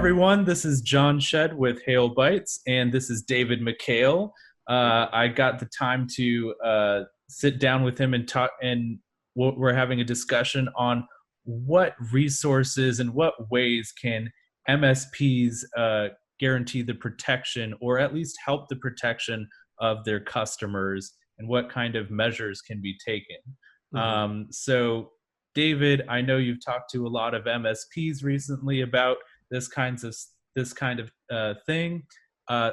everyone. This is John Shed with Hail Bites, and this is David McHale. I got the time to sit down with him and talk, and we're having a discussion on what resources and what ways can MSPs guarantee the protection, or at least help the protection of their customers, and what kind of measures can be taken. So, David, I know you've talked to a lot of MSPs recently about this kind of thing.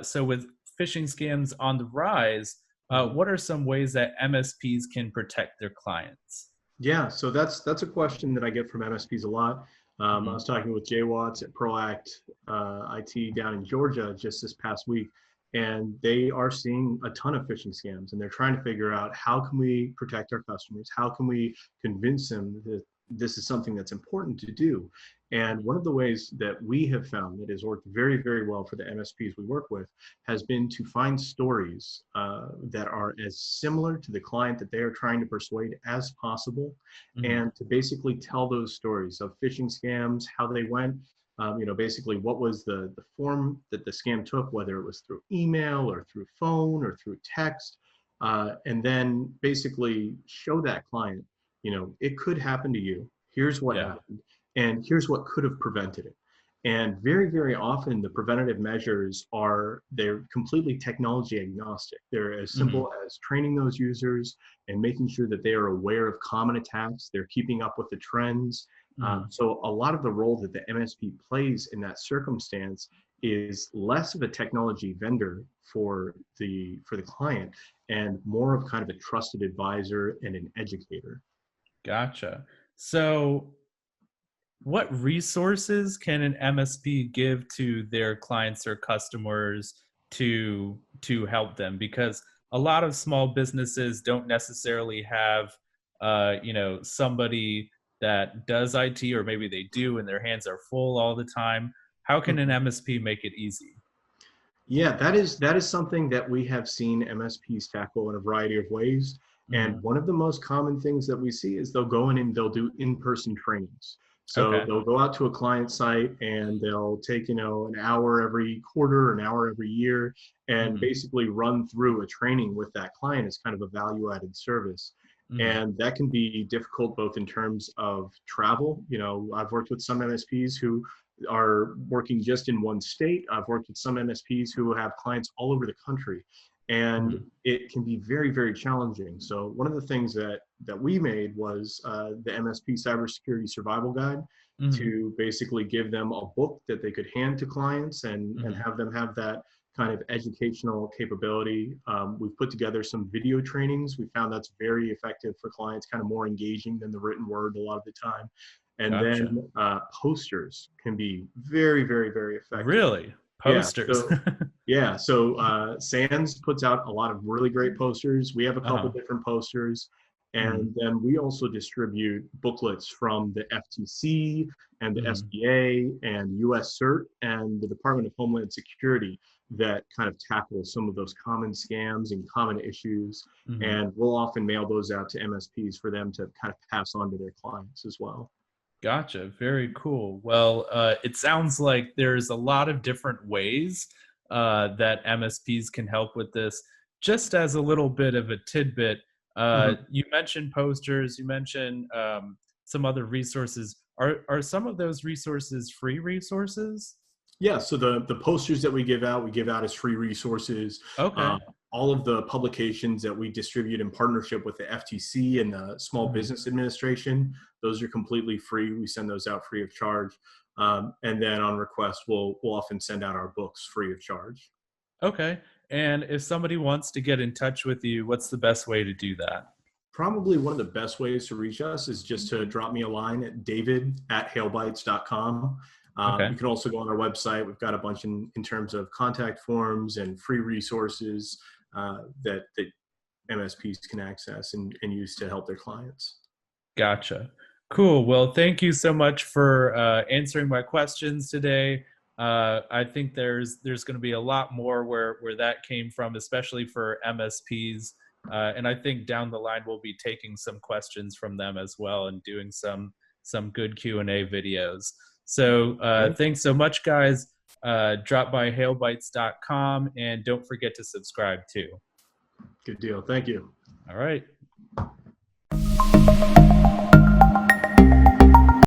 So with phishing scams on the rise, what are some ways that MSPs can protect their clients? Yeah, so that's a question that I get from MSPs a lot. I was talking with Jay Watts at Proact IT down in Georgia just this past week, and they are seeing a ton of phishing scams, and they're trying to figure out how can we protect our customers? How can we convince them that this is something that's important to do? And one of the ways that we have found that has worked very, very well for the MSPs we work with has been to find stories that are as similar to the client that they are trying to persuade as possible, and to basically tell those stories of phishing scams, how they went, basically what was the form that the scam took, whether it was through email or through phone or through text, and then basically show that client, it could happen to you. Here's what happened, and here's what could have prevented it. And very, very often the preventative measures they're completely technology agnostic. They're as simple as training those users and making sure that they are aware of common attacks. They're keeping up with the trends. So a lot of the role that the MSP plays in that circumstance is less of a technology vendor for the client and more of kind of a trusted advisor and an educator. Gotcha. So what resources can an MSP give to their clients or customers to help them? Because a lot of small businesses don't necessarily have somebody that does IT, or maybe they do and their hands are full all the time. How can an MSP make it easy? Yeah, that is something that we have seen MSPs tackle in a variety of ways. And one of the most common things that we see is they'll go in and they'll do in-person trainings. So they'll go out to a client site and they'll take, an hour every quarter, an hour every year, and basically run through a training with that client as kind of a value-added service. And that can be difficult both in terms of travel. I've worked with some MSPs who are working just in one state. I've worked with some MSPs who have clients all over the country, and it can be very, very challenging. So one of the things that we made was the MSP Cybersecurity Survival Guide, to basically give them a book that they could hand to clients and have them have that kind of educational capability. We've put together some video trainings. We found that's very effective for clients, kind of more engaging than the written word a lot of the time. And then posters can be very, very, very effective. Really? Posters? So SANS puts out a lot of really great posters. We have a couple different posters. And then we also distribute booklets from the FTC and the SBA and US CERT and the Department of Homeland Security that kind of tackle some of those common scams and common issues. And we'll often mail those out to MSPs for them to kind of pass on to their clients as well. Gotcha. Very cool. Well, it sounds like there's a lot of different ways that MSPs can help with this. Just as a little bit of a tidbit, you mentioned posters, you mentioned some other resources. Are some of those resources free resources? Yeah, so the posters that we give out as free resources. Okay. All of the publications that we distribute in partnership with the FTC and the Small Business Administration, those are completely free. We send those out free of charge. And then on request, we'll often send out our books free of charge. Okay. And if somebody wants to get in touch with you, what's the best way to do that? Probably one of the best ways to reach us is just to drop me a line at david@hailbites.com. You can also go on our website. We've got a bunch in terms of contact forms and free resources that MSPs can access and use to help their clients. Gotcha. Cool. Well, thank you so much for answering my questions today. I think there's going to be a lot more where that came from, especially for MSPs. And I think down the line we'll be taking some questions from them as well and doing some some good Q&A videos. So Okay. thanks so much, guys. Drop by hailbites.com and don't forget to subscribe too. Good deal. Thank you. All right.